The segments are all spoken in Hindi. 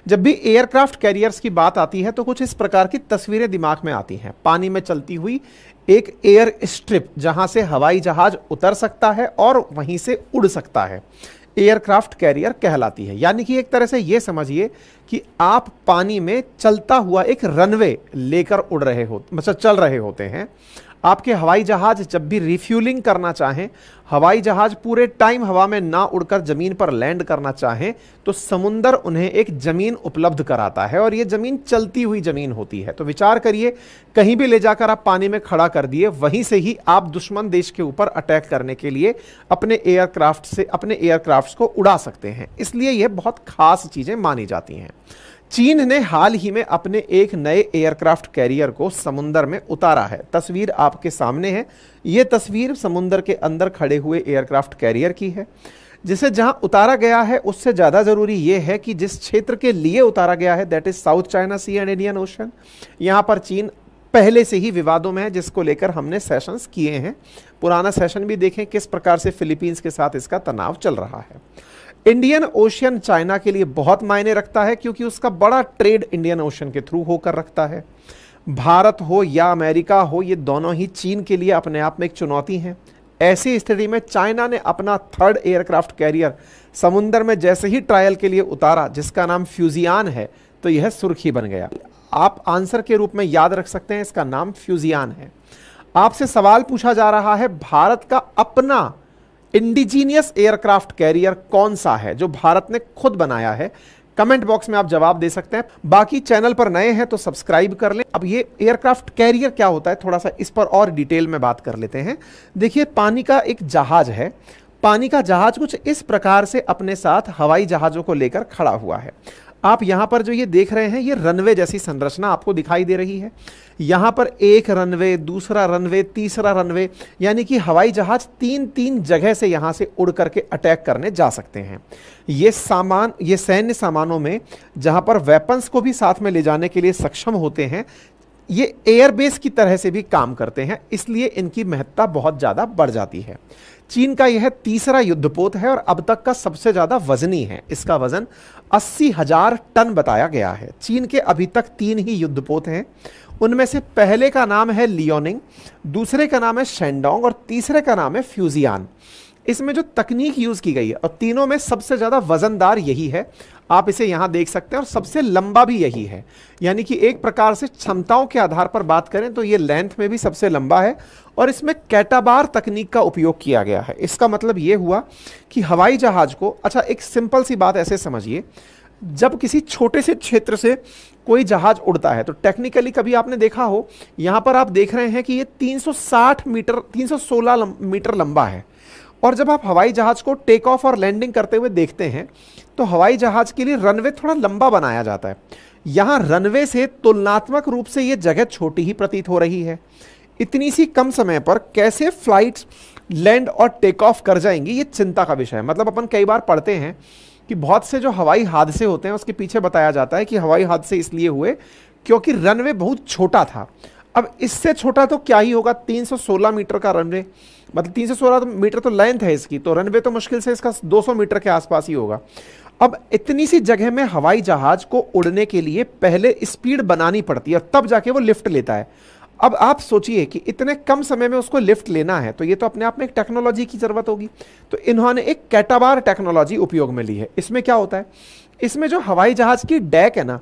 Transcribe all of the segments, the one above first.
जब भी एयरक्राफ्ट कैरियर्स की बात आती है तो कुछ इस प्रकार की तस्वीरें दिमाग में आती हैं। पानी में चलती हुई एक एयर स्ट्रिप जहां से हवाई जहाज उतर सकता है और वहीं से उड़ सकता है, एयरक्राफ्ट कैरियर कहलाती है। यानी कि एक तरह से यह समझिए कि आप पानी में चलता हुआ एक रनवे लेकर उड़ रहे हो, मतलब चल रहे होते हैं। आपके हवाई जहाज जब भी रिफ्यूलिंग करना चाहें, हवाई जहाज पूरे टाइम हवा में ना उड़कर जमीन पर लैंड करना चाहें, तो समुंदर उन्हें एक जमीन उपलब्ध कराता है और यह जमीन चलती हुई जमीन होती है। तो विचार करिए, कहीं भी ले जाकर आप पानी में खड़ा कर दिए, वहीं से ही आप दुश्मन देश के ऊपर अटैक करने के लिए अपने एयरक्राफ्ट को उड़ा सकते हैं। इसलिए यह बहुत खास चीजें मानी जाती हैं। चीन ने हाल ही में अपने एक नए एयरक्राफ्ट कैरियर को समुंदर में उतारा है। तस्वीर आपके सामने है। यह तस्वीर समुंदर के अंदर खड़े हुए एयरक्राफ्ट कैरियर की है। जिसे जहां उतारा गया है उससे ज्यादा जरूरी यह है कि जिस क्षेत्र के लिए उतारा गया है, that is South China Sea and Indian Ocean. यहां पर चीन पहले से ही विवादों में है, जिसको लेकर हमने सेशंस किए हैं। पुराना सेशन भी देखें किस प्रकार से फिलीपींस के साथ इसका तनाव चल रहा है। इंडियन ओशियन चाइना के लिए बहुत मायने रखता है, क्योंकि उसका बड़ा ट्रेड इंडियन ओशन के थ्रू होकर रखता है। भारत हो या अमेरिका हो, ये दोनों ही चीन के लिए अपने आप में एक चुनौती हैं। ऐसी स्थिति में चाइना ने अपना थर्ड एयरक्राफ्ट कैरियर समुंदर में जैसे ही ट्रायल के लिए उतारा, जिसका नाम फ्यूजियान है, तो यह सुर्खी बन गया। आप आंसर के रूप में याद रख सकते हैं, इसका नाम फ्यूजियान है। आपसे सवाल पूछा जा रहा है, भारत का अपना इंडिजीनियस एयरक्राफ्ट कैरियर कौन सा है जो भारत ने खुद बनाया है? कमेंट बॉक्स में आप जवाब दे सकते हैं। बाकी चैनल पर नए हैं तो सब्सक्राइब कर लें। अब ये एयरक्राफ्ट कैरियर क्या होता है, थोड़ा सा इस पर और डिटेल में बात कर लेते हैं। देखिए, पानी का एक जहाज है। पानी का जहाज कुछ इस प्रकार से अपने साथ हवाई जहाजों को लेकर खड़ा हुआ है। आप यहां पर जो ये देख रहे हैं, ये रनवे जैसी संरचना आपको दिखाई दे रही है। यहां पर एक रनवे, दूसरा रनवे, तीसरा रनवे, यानी कि हवाई जहाज तीन तीन जगह से यहां से उड़ करके अटैक करने जा सकते हैं। ये सैन्य सामानों में जहां पर वेपन्स को भी साथ में ले जाने के लिए सक्षम होते हैं, ये एयरबेस की तरह से भी काम करते हैं, इसलिए इनकी महत्ता बहुत ज्यादा बढ़ जाती है। चीन का यह तीसरा युद्धपोत है और अब तक का सबसे ज्यादा वजनी है। इसका वजन 80,000 टन बताया गया है। चीन के अभी तक 3 ही युद्धपोत हैं। उनमें से पहले का नाम है लियोनिंग, दूसरे का नाम है शेंडोंग और तीसरे का नाम है फ्यूजियान। इसमें जो तकनीक यूज की गई है, और तीनों में सबसे ज्यादा वजनदार यही है, आप इसे यहां देख सकते हैं, और सबसे लंबा भी यही है। यानी कि एक प्रकार से क्षमताओं के आधार पर बात करें तो यह लेंथ में भी सबसे लंबा है, और इसमें कैटाबार तकनीक का उपयोग किया गया है। इसका मतलब यह हुआ कि हवाई जहाज को, अच्छा एक सिंपल सी बात ऐसे समझिए, जब किसी छोटे से क्षेत्र से कोई जहाज उड़ता है तो टेक्निकली कभी आपने देखा हो, यहां पर आप देख रहे हैं कि ये 316 मीटर लंबा है। और जब आप हवाई जहाज को टेक ऑफ और लैंडिंग करते हुए देखते हैं तो हवाई जहाज के लिए रनवे थोड़ा लंबा बनाया जाता है। यहां रनवे से तुलनात्मक रूप से यह जगह छोटी ही प्रतीत हो रही है। इतनी सी कम समय पर कैसे फ्लाइट्स लैंड और टेक ऑफ कर जाएंगी, ये चिंता का विषय है। मतलब अपन कई बार पढ़ते हैं कि बहुत से जो हवाई हादसे होते हैं उसके पीछे बताया जाता है कि हवाई हादसे इसलिए हुए क्योंकि रनवे बहुत छोटा था। अब इससे छोटा तो क्या ही होगा, 316 मीटर का रनवे, मतलब 316 मीटर तो लेंथ है इसकी, तो रनवे तो मुश्किल से इसका 200 मीटर के आसपास ही होगा। अब इतनी सी जगह में हवाई जहाज को उड़ने के लिए पहले स्पीड बनानी पड़ती है और तब जाके वो लिफ्ट लेता है। अब आप सोचिए कि इतने कम समय में उसको लिफ्ट लेना है, तो ये तो अपने आप में एक टेक्नोलॉजी की जरूरत होगी। तो इन्होंने एक कैटाबार टेक्नोलॉजी उपयोग में ली है। इसमें क्या होता है, इसमें जो हवाई जहाज की डेक है ना,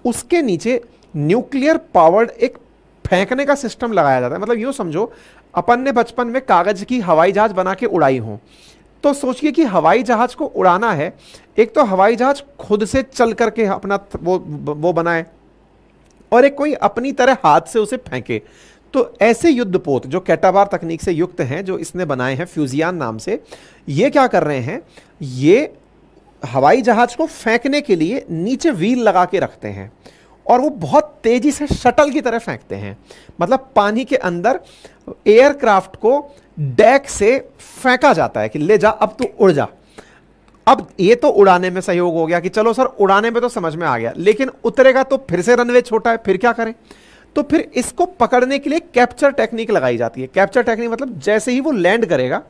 उसके नीचे न्यूक्लियर पावर्ड एक फेंकने का सिस्टम लगाया जाता है। मतलब यूं समझो, अपन ने बचपन में कागज की हवाई जहाज बना के उड़ाई हो, तो सोचिए कि हवाई जहाज को उड़ाना है, एक तो हवाई जहाज खुद से चल करके अपना वो बनाए, और एक कोई अपनी तरह हाथ से उसे फेंके। तो ऐसे युद्धपोत जो कैटाबार तकनीक से युक्त हैं, जो इसने बनाए हैं फ्यूजियान नाम से, ये क्या कर रहे हैं, ये हवाई जहाज को फेंकने के लिए नीचे व्हील लगा के रखते हैं और वो बहुत तेजी से शटल की तरह फेंकते हैं। मतलब पानी के अंदर एयरक्राफ्ट को डेक से फेंका जाता है कि ले जा, अब तू उड़ जा। अब ये तो उड़ाने में सहयोग हो गया कि चलो सर उड़ाने में तो समझ में आ गया, लेकिन उतरेगा तो फिर से रनवे छोटा है, फिर क्या करें। तो फिर इसको पकड़ने के लिए कैप्चर टेक्निक लगाई जाती है। कैप्चर टेक्निक मतलब जैसे ही वो लैंड करेगा,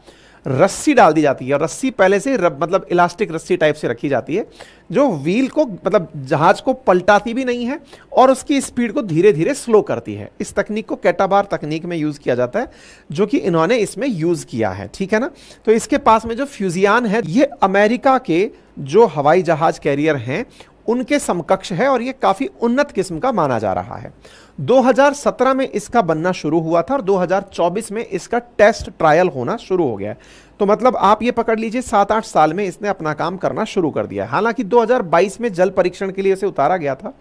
रस्सी डाल दी जाती है, और रस्सी पहले से मतलब इलास्टिक रस्सी टाइप से रखी जाती है जो व्हील को मतलब जहाज को पलटाती भी नहीं है और उसकी स्पीड को धीरे धीरे स्लो करती है। इस तकनीक को कैटाबार तकनीक में यूज किया जाता है, जो कि इन्होंने इसमें यूज किया है, ठीक है ना। तो इसके पास में जो फ्यूजियान है, ये अमेरिका के जो हवाई जहाज कैरियर हैं उनके समकक्ष है, और ये काफी उन्नत किस्म का माना जा रहा है। 2017 में इसका बनना शुरू हुआ था और 2024 में इसका टेस्ट ट्रायल होना शुरू हो गया है। तो मतलब आप ये पकड़ लीजिए 7-8 साल में इसने अपना काम करना शुरू कर दिया है। हालांकि 2022 में जल परीक्षण के लिए इसे उतारा गया था,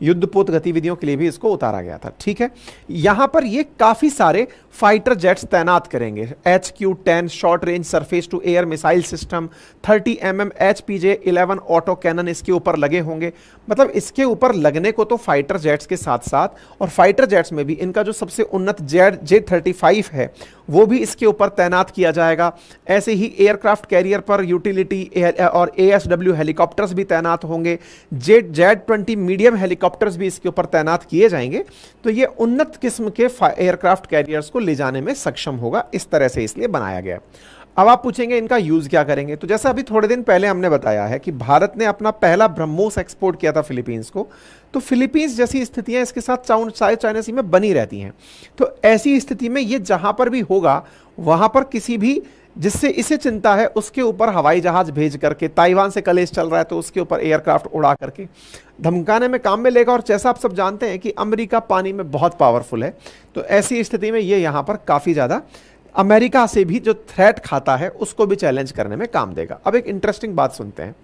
युद्धपोत गतिविधियों के लिए भी इसको उतारा गया था, ठीक है। यहां पर ये काफी सारे फाइटर जेट्स तैनात करेंगे। HQ-10 short range surface to air missile system, 30 mm HPJ-11 auto cannon इसके ऊपर लगे होंगे। मतलब इसके ऊपर लगने को तो फाइटर जेट्स के साथ साथ, और फाइटर जेट्स में भी इनका जो सबसे उन्नत J-35 है वो भी इसके ऊपर तैनात किया जाएगा। ऐसे ही एयरक्राफ्ट कैरियर पर यूटिलिटी और ASW हेलीकॉप्टर्स भी तैनात होंगे। Z-20 मीडियम हेलीकॉप्टर्स भी इसके ऊपर तैनात किए जाएंगे। तो ये उन्नत किस्म के एयरक्राफ्ट कैरियर्स को ले जाने में सक्षम होगा, इस तरह से इसलिए बनाया गया। अब आप पूछेंगे इनका यूज क्या करेंगे, तो जैसा अभी थोड़े दिन पहले हमने बताया है कि भारत ने अपना पहला ब्रह्मोस एक्सपोर्ट किया था फिलीपींस को। तो फिलीपींस जैसी स्थितियां इसके साथ साउथ चाइना सी में बनी रहती हैं। तो ऐसी स्थिति में ये जहां पर भी होगा वहां पर किसी भी जिससे इसे चिंता है उसके ऊपर हवाई जहाज भेज करके, ताइवान से कलेश चल रहा है तो उसके ऊपर एयरक्राफ्ट उड़ा करके धमकाने में काम में लेगा। और जैसा आप सब जानते हैं कि अमेरिका पानी में बहुत पावरफुल है, तो ऐसी स्थिति में ये यहां पर काफी ज्यादा अमेरिका से भी जो थ्रेट खाता है उसको भी चैलेंज करने में काम देगा। अब एक इंटरेस्टिंग बात सुनते हैं।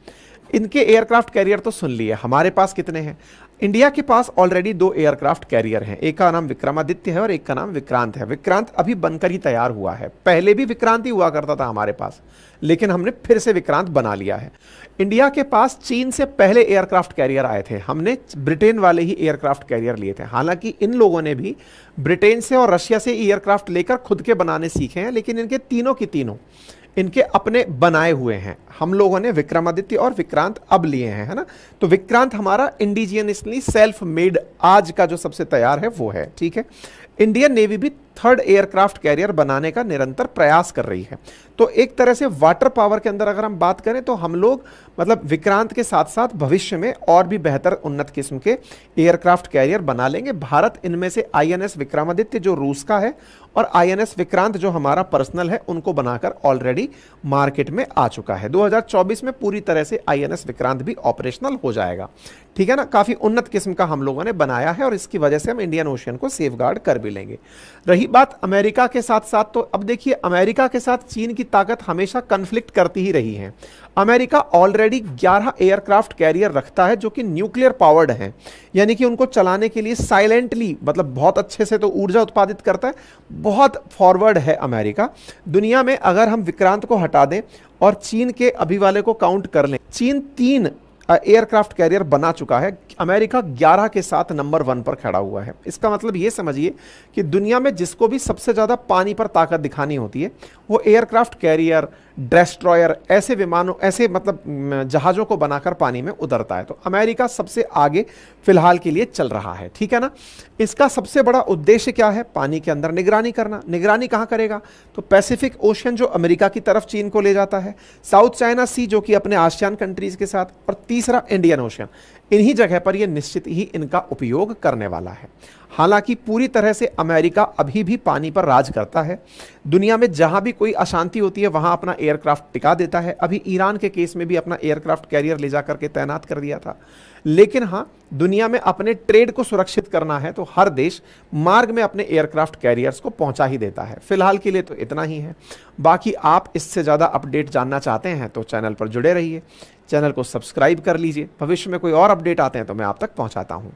इनके एयरक्राफ्ट कैरियर तो सुन लिए, हमारे पास कितने हैं? इंडिया के पास ऑलरेडी 2 एयरक्राफ्ट कैरियर हैं, एक का नाम विक्रमादित्य है और एक का नाम विक्रांत है। विक्रांत अभी बनकर ही तैयार हुआ है, पहले भी विक्रांत ही हुआ करता था हमारे पास, लेकिन हमने फिर से विक्रांत बना लिया है। इंडिया के पास चीन से पहले एयरक्राफ्ट कैरियर आए थे, हमने ब्रिटेन वाले ही एयरक्राफ्ट कैरियर लिए थे। हालांकि इन लोगों ने भी ब्रिटेन से और रशिया से एयरक्राफ्ट लेकर खुद के बनाने सीखे हैं, लेकिन इनके तीनों की तीनों इनके अपने बनाए हुए हैं। हम लोगों ने विक्रमादित्य और विक्रांत अब लिए हैं, है ना। तो विक्रांत हमारा इंडिजिनियसली सेल्फ मेड आज का जो सबसे तैयार है वो है, ठीक है। इंडियन नेवी भी 3rd एयरक्राफ्ट कैरियर बनाने का निरंतर प्रयास कर रही है। तो एक तरह से वाटर पावर के अंदर अगर हम बात करें तो हम लोग मतलब विक्रांत के साथ साथ भविष्य में और भी बेहतर उन्नत किस्म के एयरक्राफ्ट कैरियर बना लेंगे। भारत इनमें से INS विक्रमादित्य जो रूस का है और INS विक्रांत जो हमारा पर्सनल है उनको बनाकर ऑलरेडी मार्केट में आ चुका है। 2024 में पूरी तरह से INS विक्रांत भी ऑपरेशनल हो जाएगा, ठीक है ना। काफी उन्नत किस्म का हम लोगों ने बनाया है और इसकी वजह से हम इंडियन ओशियन को सेफगार्ड कर भी लेंगे। रही बात अमेरिका के साथ साथ, तो अब देखिए अमेरिका के साथ चीन की ताकत हमेशा कन्फ्लिक्ट करती ही रही है। अमेरिका ऑलरेडी 11 एयरक्राफ्ट कैरियर रखता है जो कि न्यूक्लियर पावर्ड हैं, यानी कि उनको चलाने के लिए साइलेंटली मतलब बहुत अच्छे से तो ऊर्जा उत्पादित करता है, बहुत फॉरवर्ड है अमेरिका। दुनिया में अगर हम विक्रांत को हटा दें और चीन के अभी वाले को काउंट कर लें, चीन 3 एयरक्राफ्ट कैरियर बना चुका है, अमेरिका 11 के साथ नंबर 1 पर खड़ा हुआ है। इसका मतलब ये समझिए कि दुनिया में जिसको भी सबसे ज्यादा पानी पर ताकत दिखानी होती है वो एयरक्राफ्ट कैरियर, डिस्ट्रॉयर, ऐसे विमानों, ऐसे मतलब जहाजों को बनाकर पानी में उतरता है। तो अमेरिका सबसे आगे फिलहाल के लिए चल रहा है, ठीक है ना। इसका सबसे बड़ा उद्देश्य क्या है? पानी के अंदर निगरानी करना। निगरानी कहां करेगा? तो पैसिफिक ओशियन जो अमेरिका की तरफ चीन को ले जाता है, साउथ चाइना सी जो कि अपने आसियान कंट्रीज के साथ, और तीसरा इंडियन ओशियन। इन्हीं जगह पर यह निश्चित ही इनका उपयोग करने वाला है। हालांकि पूरी तरह से अमेरिका अभी भी पानी पर राज करता है। दुनिया में जहां भी कोई अशांति होती है वहां अपना एयरक्राफ्ट टिका देता है। अभी ईरान के केस में भी अपना एयरक्राफ्ट कैरियर ले जाकर के तैनात कर दिया था। लेकिन हाँ, दुनिया में अपने ट्रेड को सुरक्षित करना है तो हर देश मार्ग में अपने एयरक्राफ्ट कैरियर्स को पहुंचा ही देता है। फिलहाल के लिए तो इतना ही है। बाकी आप इससे ज़्यादा अपडेट जानना चाहते हैं तो चैनल पर जुड़े रहिए, चैनल को सब्सक्राइब कर लीजिए। भविष्य में कोई और अपडेट आते हैं तो मैं आप तक पहुंचाता हूं।